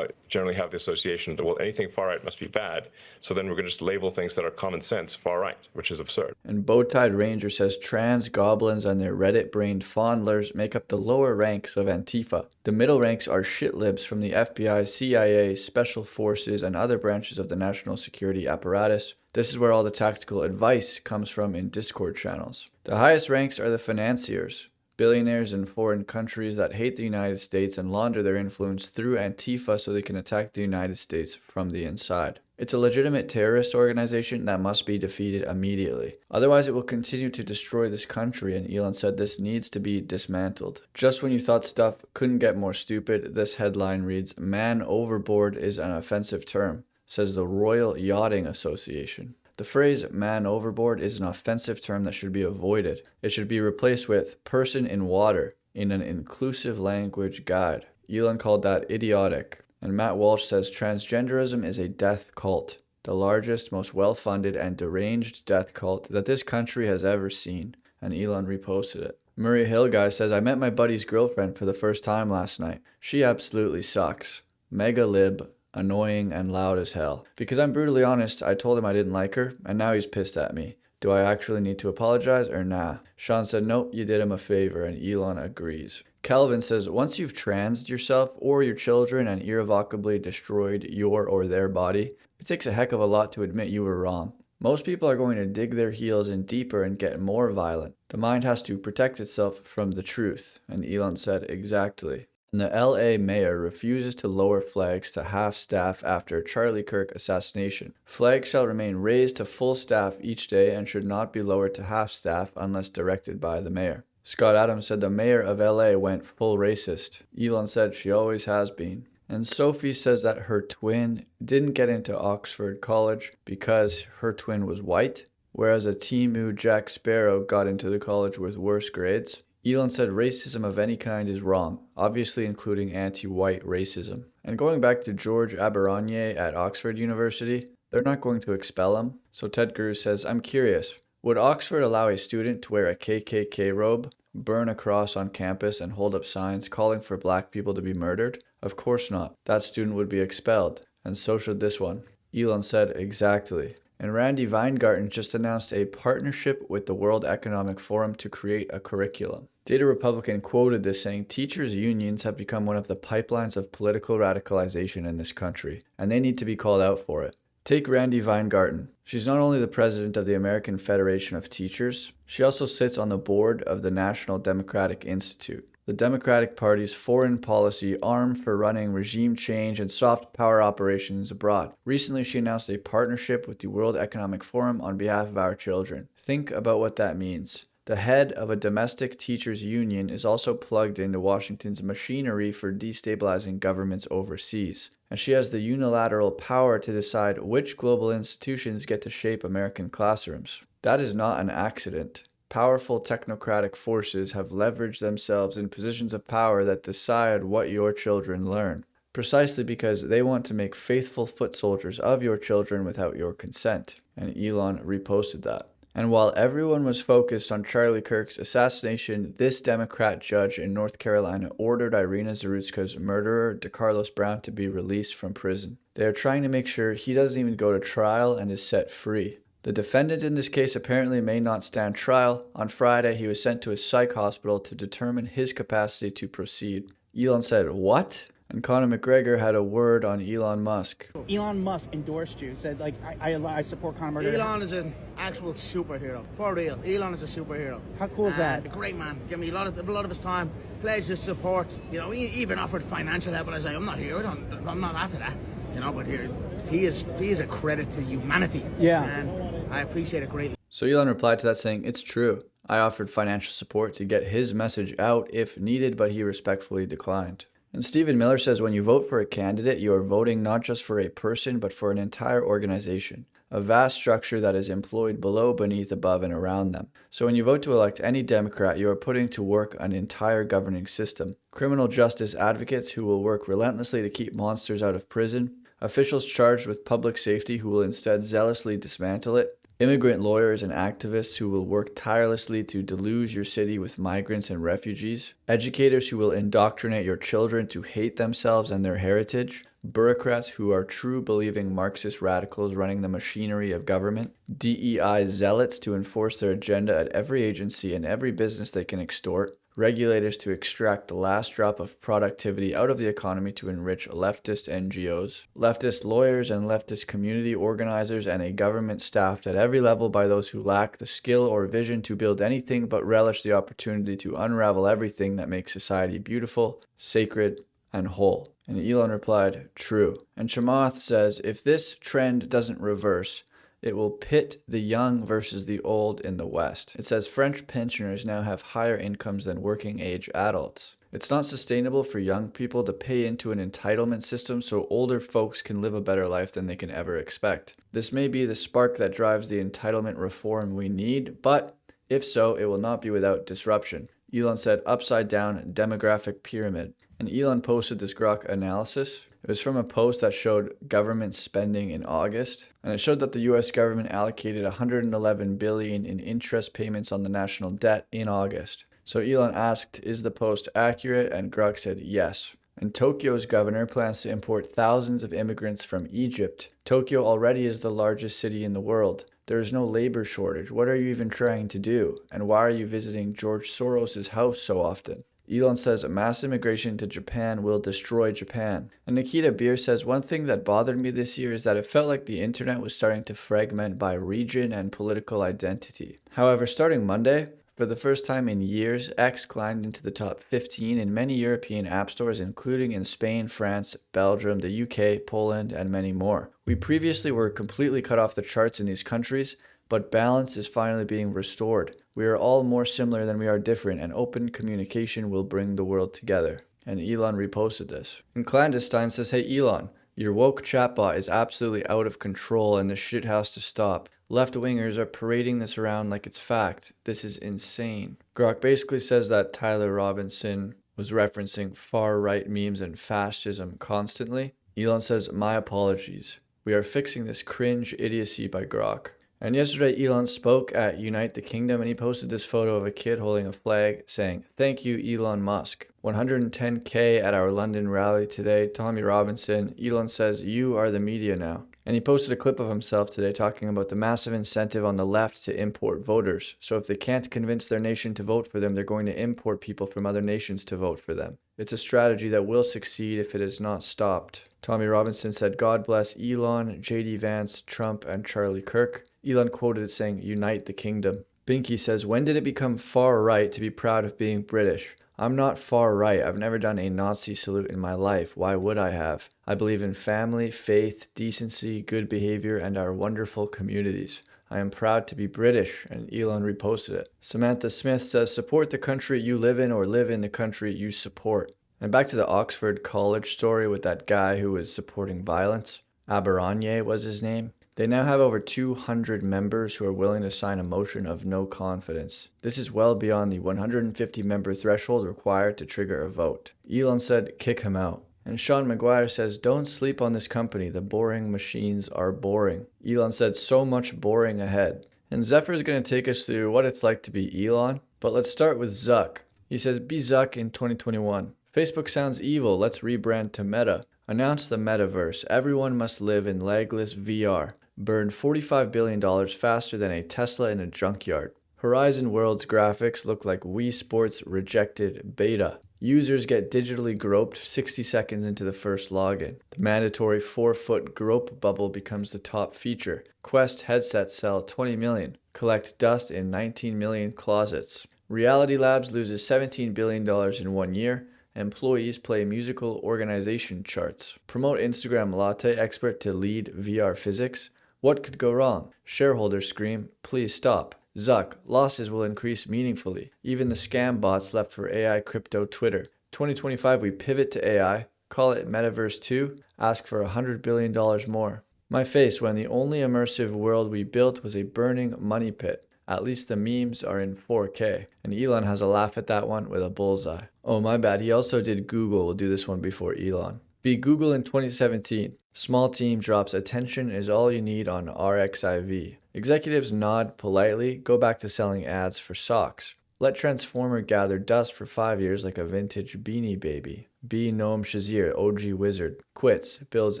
[SPEAKER 15] generally have the association that, well, anything far right must be bad. So then we're going to just label things that are common sense far right, which is absurd.
[SPEAKER 1] And Bowtied Ranger says trans goblins and their Reddit-brained fondlers make up the lower ranks of Antifa. The middle ranks are shitlibs from the FBI, CIA, Special Forces, and other branches of the national security apparatus. This is where all the tactical advice comes from in Discord channels. The highest ranks are the financiers, billionaires in foreign countries that hate the United States and launder their influence through Antifa so they can attack the United States from the inside. It's a legitimate terrorist organization that must be defeated immediately. Otherwise, it will continue to destroy this country, and Elon said this needs to be dismantled. Just when you thought stuff couldn't get more stupid, this headline reads, "Man overboard is an offensive term," says the Royal Yachting Association. The phrase "man overboard" is an offensive term that should be avoided. It should be replaced with "person in water" in an inclusive language guide. Elon called that idiotic. And Matt Walsh says transgenderism is a death cult, the largest, most well-funded, and deranged death cult that this country has ever seen. And Elon reposted it. Murray Hill Guy says, I met my buddy's girlfriend for the first time last night. She absolutely sucks. Mega lib, annoying, and loud as hell. Because I'm brutally honest, I told him I didn't like her, and now he's pissed at me. Do I actually need to apologize or nah? Sean said, nope, you did him a favor, and Elon agrees. Calvin says, once you've transed yourself or your children and irrevocably destroyed your or their body, it takes a heck of a lot to admit you were wrong. Most people are going to dig their heels in deeper and get more violent. The mind has to protect itself from the truth, and Elon said exactly. And the LA mayor refuses to lower flags to half staff after Charlie Kirk assassination. Flags shall remain raised to full staff each day and should not be lowered to half staff unless directed by the mayor. Scott Adams said the mayor of LA went full racist. Elon said she always has been. And Sophie says that her twin didn't get into Oxford College because her twin was white, whereas a Temu Jack Sparrow got into the college with worse grades. Elon said racism of any kind is wrong, obviously including anti-white racism. And going back to George Aberronier at Oxford University, they're not going to expel him. So Ted Cruz says, I'm curious, would Oxford allow a student to wear a KKK robe, burn a cross on campus, and hold up signs calling for black people to be murdered? Of course not. That student would be expelled, and so should this one. Elon said exactly. And Randy Weingarten just announced a partnership with the World Economic Forum to create a curriculum. Data Republican quoted this saying, teachers' unions have become one of the pipelines of political radicalization in this country, and they need to be called out for it. Take Randy Weingarten. She's not only the president of the American Federation of Teachers, she also sits on the board of the National Democratic Institute, the Democratic Party's foreign policy arm for running regime change and soft power operations abroad. Recently, she announced a partnership with the World Economic Forum on behalf of our children. Think about what that means. The head of a domestic teachers union is also plugged into Washington's machinery for destabilizing governments overseas, and she has the unilateral power to decide which global institutions get to shape American classrooms. That is not an accident. Powerful technocratic forces have leveraged themselves in positions of power that decide what your children learn, precisely because they want to make faithful foot soldiers of your children without your consent. And Elon reposted that. And while everyone was focused on Charlie Kirk's assassination, this Democrat judge in North Carolina ordered Irina Zarutska's murderer, DeCarlos Brown, to be released from prison. They are trying to make sure he doesn't even go to trial and is set free. The defendant in this case apparently may not stand trial. On Friday, he was sent to a psych hospital to determine his capacity to proceed. Elon said, "What?" And Conor McGregor had a word on Elon Musk.
[SPEAKER 16] Elon Musk endorsed you, said, like, I support Conor McGregor.
[SPEAKER 17] Elon is an actual superhero. For real. Elon is a superhero.
[SPEAKER 16] How cool is that?
[SPEAKER 17] A great man. Give me a lot of his time. Pledged his support. You know, he even offered financial help, but I was like, I'm not here. I'm not after that. You know, but here, he is a credit to humanity.
[SPEAKER 16] Yeah.
[SPEAKER 17] And I appreciate it greatly.
[SPEAKER 1] So Elon replied to that saying, it's true. I offered financial support to get his message out if needed, but he respectfully declined. And Stephen Miller says when you vote for a candidate, you are voting not just for a person, but for an entire organization, a vast structure that is employed below, beneath, above, and around them. So when you vote to elect any Democrat, you are putting to work an entire governing system. Criminal justice advocates who will work relentlessly to keep monsters out of prison, officials charged with public safety who will instead zealously dismantle it, Immigrant lawyers and activists who will work tirelessly to deluge your city with migrants and refugees, educators who will indoctrinate your children to hate themselves and their heritage, bureaucrats who are true believing Marxist radicals running the machinery of government, DEI zealots to enforce their agenda at every agency and every business they can extort, regulators to extract the last drop of productivity out of the economy to enrich leftist NGOs, leftist lawyers and leftist community organizers, and a government staffed at every level by those who lack the skill or vision to build anything but relish the opportunity to unravel everything that makes society beautiful, sacred, and whole. And Elon replied, true. And Chamath says, if this trend doesn't reverse, it will pit the young versus the old in the West. It says French pensioners now have higher incomes than working age adults. It's not sustainable for young people to pay into an entitlement system so older folks can live a better life than they can ever expect. This may be the spark that drives the entitlement reform we need, but if so, it will not be without disruption. Elon said upside down demographic pyramid. And Elon posted this Grok analysis. It was from a post that showed government spending in August, and it showed that the US government allocated $111 billion in interest payments on the national debt in August. So Elon asked, is the post accurate? And Grok said yes. And Tokyo's governor plans to import thousands of immigrants from Egypt. Tokyo already is the largest city in the world. There is no labor shortage. What are you even trying to do? And why are you visiting George Soros' house so often? Elon says mass immigration to Japan will destroy Japan. And Nikita Beer says, one thing that bothered me this year is that it felt like the internet was starting to fragment by region and political identity. However, starting Monday, for the first time in years, X climbed into the top 15 in many European app stores, including in Spain, France, Belgium, the UK, Poland, and many more. We previously were completely cut off the charts in these countries, but balance is finally being restored. We are all more similar than we are different, and open communication will bring the world together. And Elon reposted this. And Clandestine says, hey Elon, your woke chatbot is absolutely out of control and this shit has to stop. Left-wingers are parading this around like it's fact. This is insane. Grok basically says that Tyler Robinson was referencing far-right memes and fascism constantly. Elon says, my apologies. We are fixing this cringe idiocy by Grok. And yesterday, Elon spoke at Unite the Kingdom, and he posted this photo of a kid holding a flag saying, thank you, Elon Musk. 110K at our London rally today. Tommy Robinson. Elon says, you are the media now. And he posted a clip of himself today talking about the massive incentive on the left to import voters. So if they can't convince their nation to vote for them, they're going to import people from other nations to vote for them. It's a strategy that will succeed if it is not stopped. Tommy Robinson said, God bless Elon, JD Vance, Trump, and Charlie Kirk. Elon quoted it saying, unite the kingdom. Binky says, when did it become far right to be proud of being British? I'm not far right. I've never done a Nazi salute in my life. Why would I have? I believe in family, faith, decency, good behavior, and our wonderful communities. I am proud to be British, and Elon reposted it. Samantha Smith says, support the country you live in or live in the country you support. And back to the Oxford College story with that guy who was supporting violence. Aberanye was his name. They now have over 200 members who are willing to sign a motion of no confidence. This is well beyond the 150-member threshold required to trigger a vote. Elon said, kick him out. And Sean McGuire says, don't sleep on this company. The boring machines are boring. Elon said, so much boring ahead. And Zephyr is going to take us through what it's like to be Elon. But let's start with Zuck. He says, be Zuck in 2021. Facebook sounds evil. Let's rebrand to Meta. Announce the metaverse. Everyone must live in legless VR. Burn $45 billion faster than a Tesla in a junkyard. Horizon Worlds graphics look like Wii Sports rejected beta. Users get digitally groped 60 seconds into the first login. The mandatory 4-foot grope bubble becomes the top feature. Quest headsets sell 20 million. Collect dust in 19 million closets. Reality Labs loses $17 billion in 1 year. Employees play musical organization charts. Promote Instagram latte expert to lead VR physics. What could go wrong? Shareholders scream, please stop. Zuck, losses will increase meaningfully. Even the scam bots left for AI crypto Twitter. 2025 we pivot to AI, call it Metaverse 2, ask for $100 billion more. My face when the only immersive world we built was a burning money pit. At least the memes are in 4K. And Elon has a laugh at that one with a bullseye. Oh my bad, he also did Google. We'll do this one before Elon. Be Google in 2017. Small team drops attention is all you need on RXIV. Executives nod politely, go back to selling ads for socks. Let Transformer gather dust for 5 years like a vintage Beanie Baby. B. Noam Shazir, OG Wizard. Quits, builds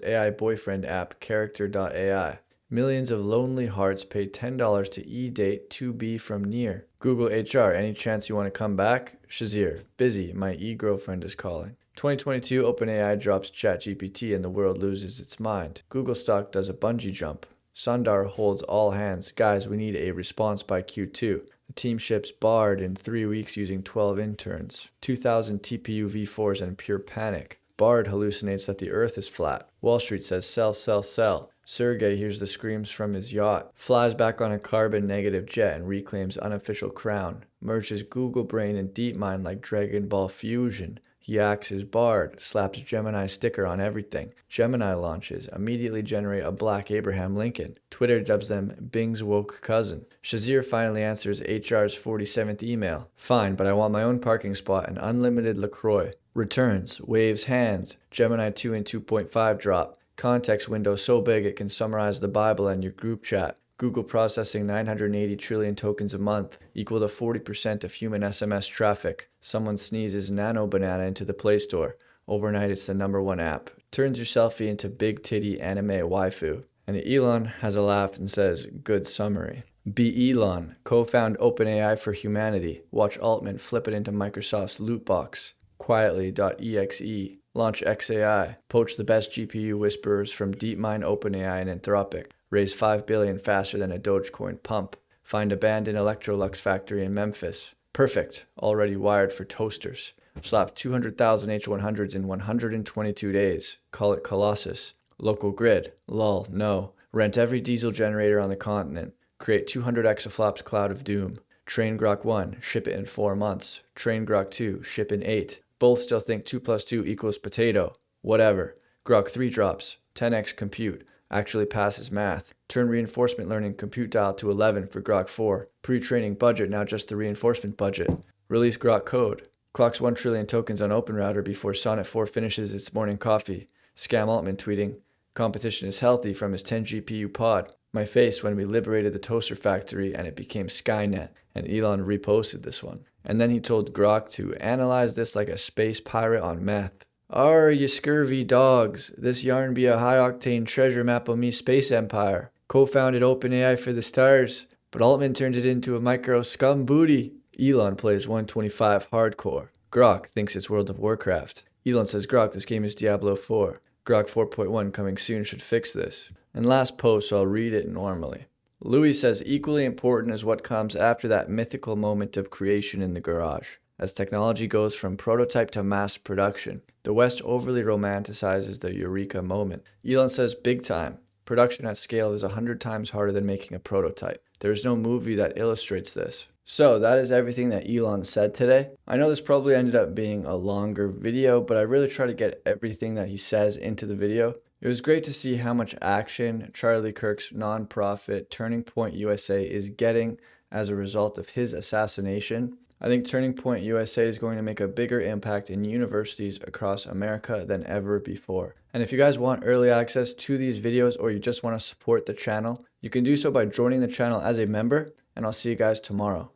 [SPEAKER 1] AI boyfriend app Character.ai. Millions of lonely hearts paid $10 to e-date 2B from near. Google HR, any chance you want to come back? Shazir, busy, my e-girlfriend is calling. 2022, OpenAI drops ChatGPT and the world loses its mind. Google stock does a bungee jump. Sundar holds all hands. Guys, we need a response by Q2. The team ships Bard in 3 weeks using 12 interns. 2,000 TPU V4s and pure panic. Bard hallucinates that the earth is flat. Wall Street says sell, sell, sell. Sergey hears the screams from his yacht, flies back on a carbon-negative jet and reclaims unofficial crown, merges Google Brain and DeepMind like Dragon Ball Fusion. He acts as Bard, slaps Gemini sticker on everything. Gemini launches, immediately generate a black Abraham Lincoln. Twitter dubs them Bing's woke cousin. Shazir finally answers HR's 47th email. Fine, but I want my own parking spot and unlimited LaCroix. Returns, waves hands. Gemini 2 and 2.5 drop. Context window so big it can summarize the Bible and your group chat. Google processing 980 trillion tokens a month, equal to 40% of human SMS traffic. Someone sneezes Nano Banana into the Play Store. Overnight it's the #1 app. Turns your selfie into big titty anime waifu. And Elon has a laugh and says, good summary. Be Elon, co-found OpenAI for humanity. Watch Altman flip it into Microsoft's loot box. Quietly.exe. Launch XAI. Poach the best GPU whisperers from DeepMind, OpenAI, and Anthropic. Raise $5 billion faster than a Dogecoin pump. Find abandoned Electrolux factory in Memphis. Perfect. Already wired for toasters. Slap 200,000 H100s in 122 days. Call it Colossus. Local grid. Lol, no. Rent every diesel generator on the continent. Create 200 exaflops cloud of doom. Train Grok 1. Ship it in 4 months. Train Grok 2. Ship in 8. Both still think 2 + 2 equals potato. Whatever. Grok 3 drops. 10x compute. Actually passes math. Turn reinforcement learning compute dial to 11 for Grok 4. Pre-training budget now just the reinforcement budget. Release Grok code. Clocks 1 trillion tokens on OpenRouter before Sonnet 4 finishes its morning coffee. Scam Altman tweeting, competition is healthy from his 10 GPU pod. My face when we liberated the toaster factory and it became Skynet. And Elon reposted this one. And then he told Grok to analyze this like a space pirate on meth. Arr, you scurvy dogs. This yarn be a high-octane treasure map of me space empire. Co-founded OpenAI for the stars, but Altman turned it into a micro scum booty. Elon plays 125 hardcore. Grok thinks it's World of Warcraft. Elon says Grok, this game is Diablo 4. Grok 4.1 coming soon should fix this. And last post, so I'll read it normally. Louis says equally important is what comes after that mythical moment of creation in the garage. As technology goes from prototype to mass production, the West overly romanticizes the eureka moment. Elon says big time. Production at scale is 100 times harder than making a prototype. There is no movie that illustrates this. So that is everything that Elon said today. I know this probably ended up being a longer video, but I really try to get everything that he says into the video. It was great to see how much action Charlie Kirk's nonprofit Turning Point USA is getting as a result of his assassination. I think Turning Point USA is going to make a bigger impact in universities across America than ever before. And if you guys want early access to these videos or you just want to support the channel, you can do so by joining the channel as a member, and I'll see you guys tomorrow.